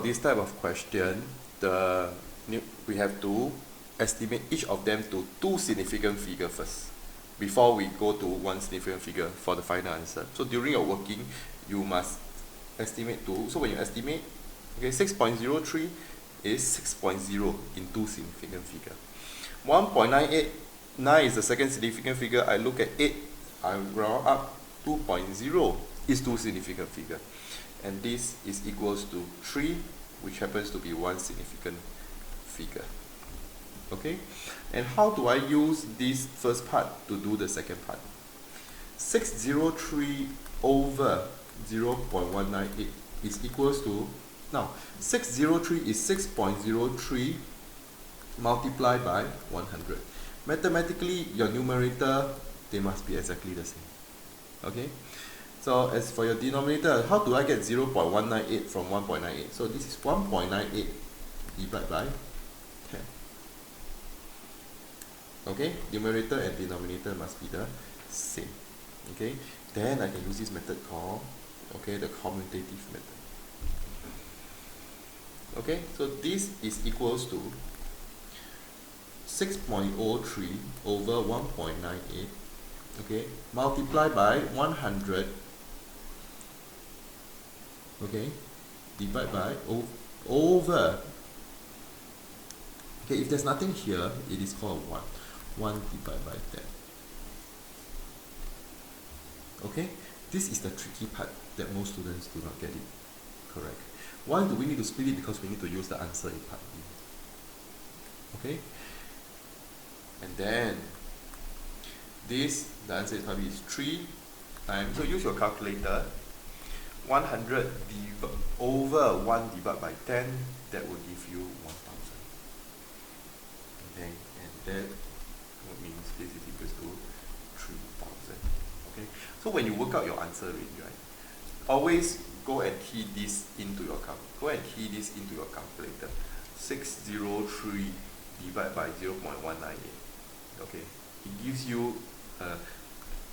this type of question, we have to estimate each of them to two significant figures first before we go to one significant figure for the final answer. So during your working, you must estimate two. So when you estimate, okay, 6.03 is 6.0 in two significant figure. 1.989 is the second significant figure. I look at 8, I round up, 2.0 is two significant figure. And this is equals to 3, which happens to be one significant figure. Okay, and how do I use this first part to do the second part? 603 over 0.198 is equals to, now 603 is 6.03 multiplied by 100. Mathematically, your numerator, they must be exactly the same. Okay, so as for your denominator, how do I get 0.198 from 1.98? So this is 1.98 divided by 10. Okay, numerator and denominator must be the same. Okay, then I can use this method called, okay, the commutative method. Okay, so this is equals to 6.03 over 1.98, okay, multiplied by 100, okay, divided by over, okay, if there's nothing here, it is called 1 divided by 10. Okay, this is the tricky part that most students do not get it correct. Why do we need to split it? Because we need to use the answer in part B. Okay, and then this, the answer is probably 3 times, so use your calculator, 100 over 1 divided by 10, that will give you 1000. Okay, and that means this is equals to 3000. Okay, so when you work out your answer already, right, always go and key this into your calculator. 603 divided by 0.198. Okay, it gives you a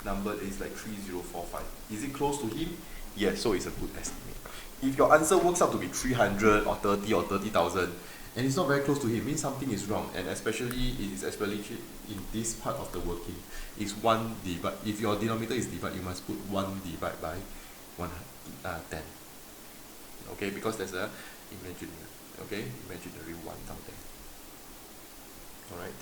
number that is like 3045. Is it close to him? Yes, so it's a good estimate. If your answer works out to be 300 or 30 or 30,000 and it's not very close to him, means something is wrong, and especially in this part of the working is 1 divided. If your denominator is divided, you must put 1 divided by 10. Okay, because there's a imaginary 1 down there. Alright.